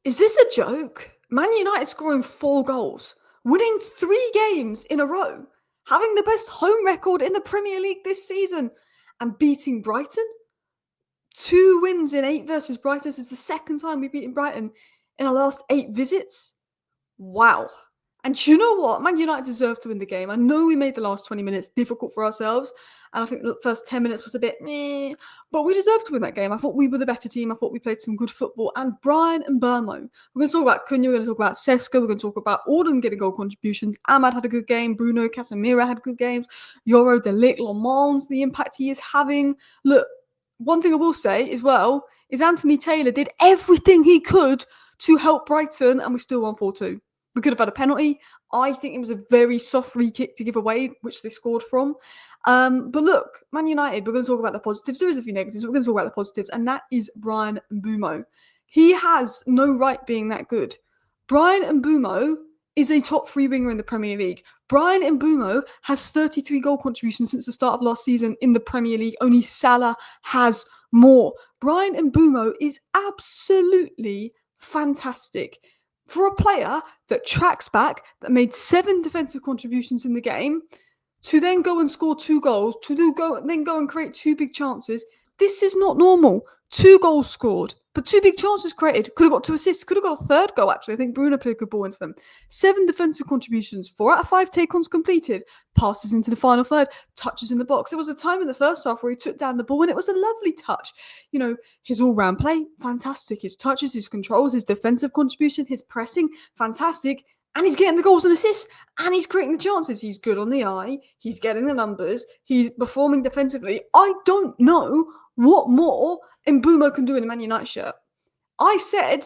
Is this a joke? Man United scoring 4 goals, winning 3 games in a row, having the best home record in the Premier League this season, and beating Brighton? 2 wins in 8 versus Brighton. This is the second time we've beaten Brighton in our last 8 visits. Wow. And you know what? Man United deserved to win the game. I know we made the last 20 minutes difficult for ourselves, and I think the first 10 minutes was a bit meh, but we deserved to win that game. I thought we were the better team. I thought we played some good football. And Bryan Mbeumo. We're going to talk about Cunha. We're going to talk about Sesko. We're going to talk about all of them getting goal contributions. Ahmad had a good game. Bruno, Casemiro had good games. Yoro, De Ligt, Lamans, the impact he is having. Look, one thing I will say as well is Anthony Taylor did everything he could to help Brighton, and we still won 4-2. We could have had a penalty. I think it was a very soft free kick to give away, which they scored from. But look, Man United, we're going to talk about the positives. There is a few negatives. We're going to talk about the positives, and that is Bryan Mbeumo. He has no right being that good. Bryan Mbeumo is a top 3 winger in the Premier League. Bryan Mbeumo has 33 goal contributions since the start of last season in the Premier League. Only Salah has more. Bryan Mbeumo is absolutely fantastic. For a player that tracks back, that made 7 defensive contributions in the game, to then go and score 2 goals, to then go and create 2 big chances, this is not normal. 2 goals scored, but 2 big chances created. Could have got 2 assists, could have got a 3rd goal, actually. I think Bruno played a good ball into them. 7 defensive contributions, 4 out of 5 take-ons completed, passes into the final third, touches in the box. There was a time in the first half where he took down the ball and it was a lovely touch. You know, his all-round play, fantastic. His touches, his controls, his defensive contribution, his pressing, fantastic. And he's getting the goals and assists, and he's creating the chances. He's good on the eye. He's getting the numbers. He's performing defensively. I don't know what more Mbeumo can do in a Man United shirt. I said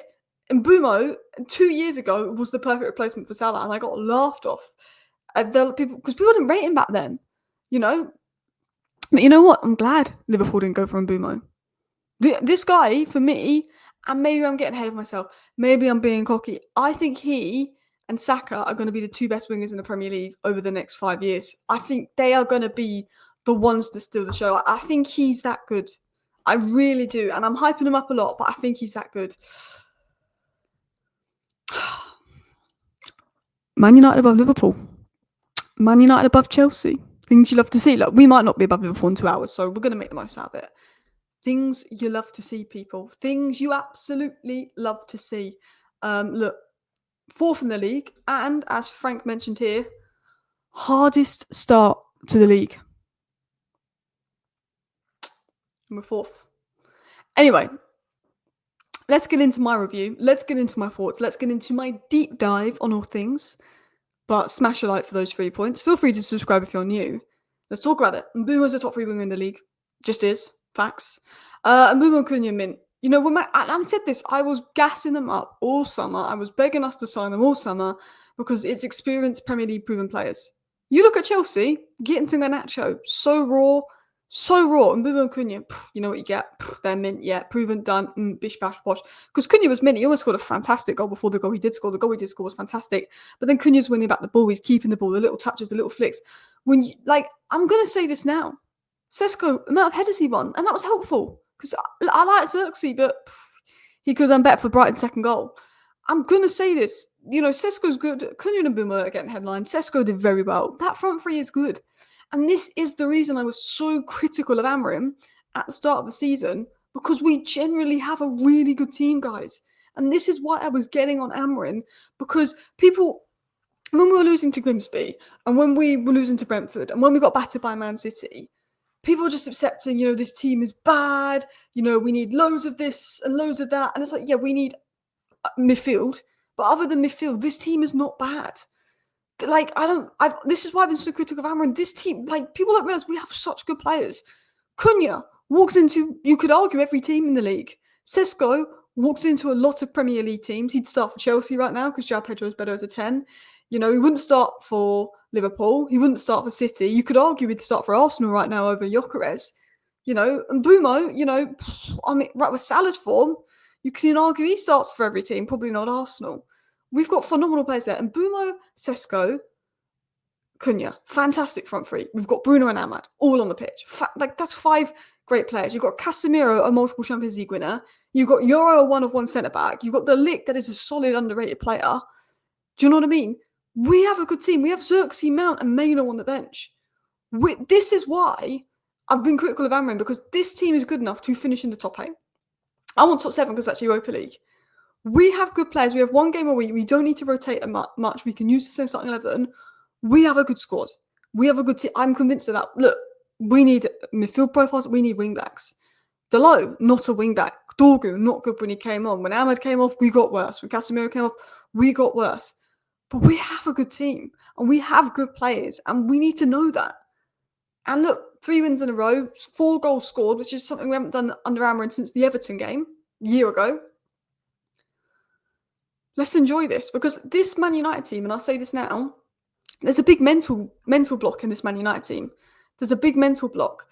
Mbeumo 2 years ago was the perfect replacement for Salah, and I got laughed off. Because people didn't rate him back then, you know. But you know what? I'm glad Liverpool didn't go for Mbeumo. This guy, for me, and maybe I'm getting ahead of myself. Maybe I'm being cocky. I think he and Saka are going to be the 2 best wingers in the Premier League over the next 5 years. I think they are going to be the ones to steal the show. I think he's that good. I really do. And I'm hyping him up a lot, but I think he's that good. Man United above Liverpool. Man United above Chelsea. Things you love to see. Look, we might not be above Liverpool in 2 hours, so we're going to make the most out of it. Things you love to see, people. Things you absolutely love to see. Look, 4th in the league, and as Frank mentioned here, hardest start to the league. And we're 4th. Anyway, let's get into my review. Let's get into my thoughts. Let's get into my deep dive on all things. But smash a like for those 3 points. Feel free to subscribe if you're new. Let's talk about it. Mbeumo's a top 3 winger in the league. Just is. Facts. Mbeumo and Cunha mint. You know, when I said this, I was gassing them up all summer. I was begging us to sign them all summer because it's experienced Premier League proven players. You look at Chelsea, Gittins and Garnacho, so raw. And Mbeumo and Cunha, you know what you get. They're mint, yeah, proven, done, bish, bash, bosh. Because Cunha was mint. He almost scored a fantastic goal before the goal he did score. The goal he did score was fantastic. But then Cunha's winning back the ball. He's keeping the ball, the little touches, the little flicks. I'm going to say this now. Sesko, the amount of headers he won, and that was helpful. Because I like Xerxes, but he could have done better for Brighton's 2nd goal. I'm going to say this. You know, Sesko's good. Cunha and Mbeumo are getting headlines. Sesko did very well. That front 3 is good. And this is the reason I was so critical of Amorim at the start of the season, because we generally have a really good team, guys. And this is why I was getting on Amorim, because people, when we were losing to Grimsby, and when we were losing to Brentford, and when we got battered by Man City, people were just accepting, you know, this team is bad, you know, we need loads of this and loads of that. And it's like, yeah, we need midfield. But other than midfield, this team is not bad. This is why I've been so critical of Amorim. This team, people don't realise we have such good players. Cunha walks into, you could argue, every team in the league. Sesko walks into a lot of Premier League teams. He'd start for Chelsea right now because João Pedro is better as a 10. You know, he wouldn't start for Liverpool. He wouldn't start for City. You could argue he'd start for Arsenal right now over Gyökeres. You know, and Mbeumo, you know, right with Salah's form, you can argue he starts for every team, probably not Arsenal. We've got phenomenal players there. And Mbeumo, Sesko, Cunha, fantastic front 3. We've got Bruno and Ahmad all on the pitch. That's 5 great players. You've got Casemiro, a multiple Champions League winner. You've got Euro, a one-of-one centre-back. You've got the Lick that is a solid, underrated player. Do you know what I mean? We have a good team. We have Xerxes, Mount, and Maino on the bench. This is why I've been critical of Amorim, because this team is good enough to finish in the top 8. I want top 7 because that's Europa League. We have good players. We have one game a week. We don't need to rotate much. We can use the same starting 11. We have a good squad. We have a good team. I'm convinced of that. Look, we need midfield profiles. We need wing-backs. Delo, not a wing-back. Dorgu, not good when he came on. When Ahmed came off, we got worse. When Casemiro came off, we got worse. But we have a good team. And we have good players. And we need to know that. And look, 3 wins in a row, 4 goals scored, which is something we haven't done under Amorim since the Everton game a year ago. Let's enjoy this, because this Man United team, and I'll say this now, there's a big mental block in this Man United team. There's a big mental block.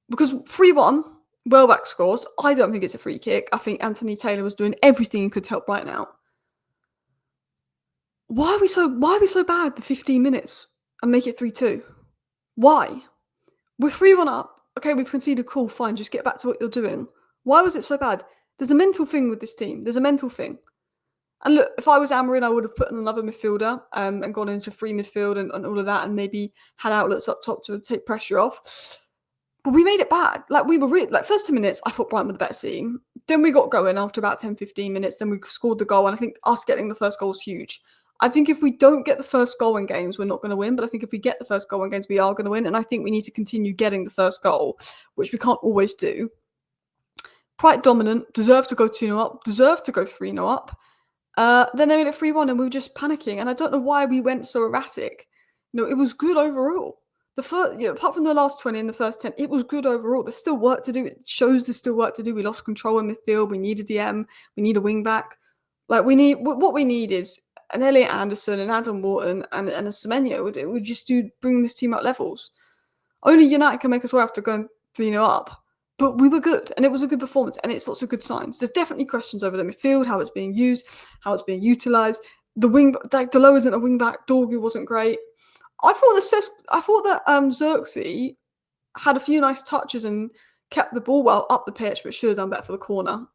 Because 3-1, Welbeck scores. I don't think it's a free kick. I think Anthony Taylor was doing everything he could to help Brighton out. Why are we so bad the 15 minutes and make it 3-2? Why? We're 3-1 up. Okay, we've conceded, cool, fine, just get back to what you're doing. Why was it so bad? There's a mental thing with this team. There's a mental thing. And look, if I was Amorim, I would have put in another midfielder and gone into free midfield and all of that, and maybe had outlets up top to take pressure off. But we made it bad. Like, we were really, like, first 10 minutes, I thought Brighton were the better team. Then we got going after about 10, 15 minutes. Then we scored the goal. And I think us getting the first goal is huge. I think if we don't get the first goal in games, we're not going to win. But I think if we get the first goal in games, we are going to win. And I think we need to continue getting the first goal, which we can't always do. Quite dominant, deserved to go 2-0 up, deserved to go 3-0 up. Then they made it 3-1 and we were just panicking. And I don't know why we went so erratic. It was good overall. The first, apart from the last 20 and the first 10, it was good overall. There's still work to do. It shows there's still work to do. We lost control in midfield. We need a DM. We need a wing back. Like, what we need is an Elliot Anderson, an Adam Wharton, and a Semenyo. Would just bring this team up levels. Only United can make us well after going 3-0 up. But we were good, and it was a good performance, and it's lots of good signs. There's definitely questions over the midfield, how it's being used, how it's being utilised. The wing, like, Delo isn't a wing back. Dorgu wasn't great. I thought that Xerxes had a few nice touches and kept the ball well up the pitch, but should have done better for the corner.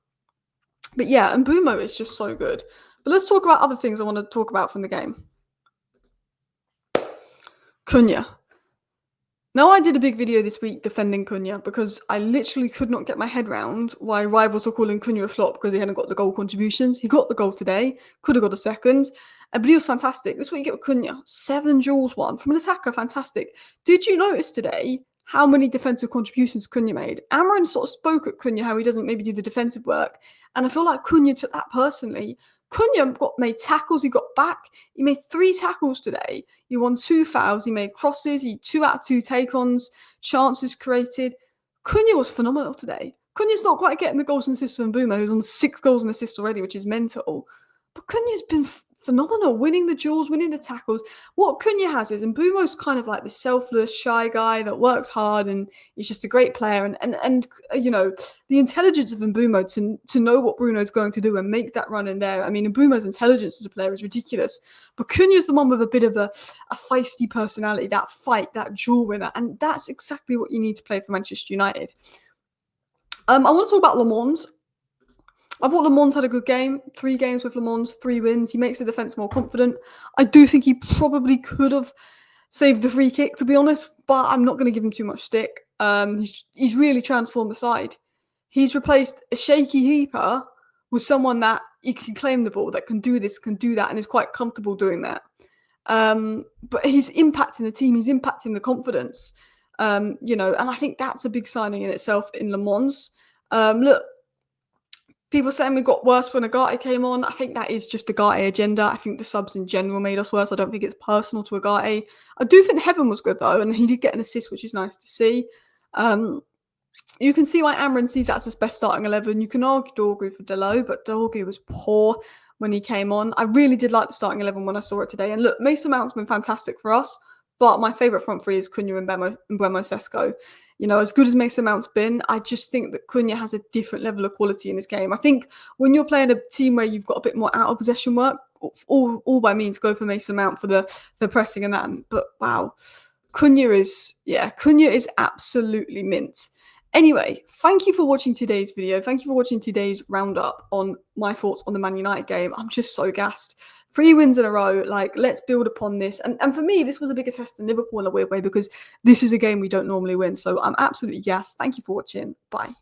But yeah, and Mbeumo is just so good. But let's talk about other things I want to talk about from the game. Cunha. Now, I did a big video this week defending Cunha because I literally could not get my head around why rivals were calling Cunha a flop because he hadn't got the goal contributions. He got the goal today, could have got a second, but he was fantastic. This is what you get with Cunha. 7 duels won from an attacker, fantastic. Did you notice today how many defensive contributions Cunha made? Amorim sort of spoke at Cunha how he doesn't maybe do the defensive work, and I feel like Cunha took that personally. Cunha made tackles, he got back, he made 3 tackles today, he won 2 fouls, he made crosses, he 2 out of 2 take-ons, chances created. Cunha was phenomenal today. Cunha's not quite getting the goals and assists from Mbeumo, who's on 6 goals and assists already, which is mental. But Cunha's been phenomenal, winning the duels, winning the tackles. What Cunha has is, and Mbeumo's kind of like the selfless, shy guy that works hard and he's just a great player. And the intelligence of Mbeumo to know what Bruno's going to do and make that run in there. I mean, Mbeumo's intelligence as a player is ridiculous. But Cunha's the one with a bit of a feisty personality, that fight, that duel winner. And that's exactly what you need to play for Manchester United. I want to talk about Le Mans. I thought Le Mans had a good game. 3 games with Le Mans, 3 wins. He makes the defence more confident. I do think he probably could have saved the free kick, to be honest, but I'm not going to give him too much stick. He's really transformed the side. He's replaced a shaky keeper with someone that he can claim the ball, that can do this, can do that, and is quite comfortable doing that. But he's impacting the team. He's impacting the confidence. And I think that's a big signing in itself in Le Mans. Look, people saying we got worse when Agate came on. I think that is just Agate agenda. I think the subs in general made us worse. I don't think it's personal to Agate. I do think Heaven was good, though, and he did get an assist, which is nice to see. You can see why Amorim sees that as his best starting 11. You can argue Dorgu for Delo, but Dorgu was poor when he came on. I really did like the starting 11 when I saw it today. And look, Mason Mount's been fantastic for us, but my favourite front three is Cunha and Mbeumo Sesko. As good as Mason Mount's been, I just think that Cunha has a different level of quality in this game. I think when you're playing a team where you've got a bit more out of possession work, all by means go for Mason Mount for the pressing and that. But wow, Cunha is absolutely mint. Anyway, thank you for watching today's video. Thank you for watching today's roundup on my thoughts on the Man United game. I'm just so gassed. 3 wins in a row. Like, let's build upon this. And for me, this was a bigger test than Liverpool in a weird way because this is a game we don't normally win. So I'm absolutely gassed. Thank you for watching. Bye.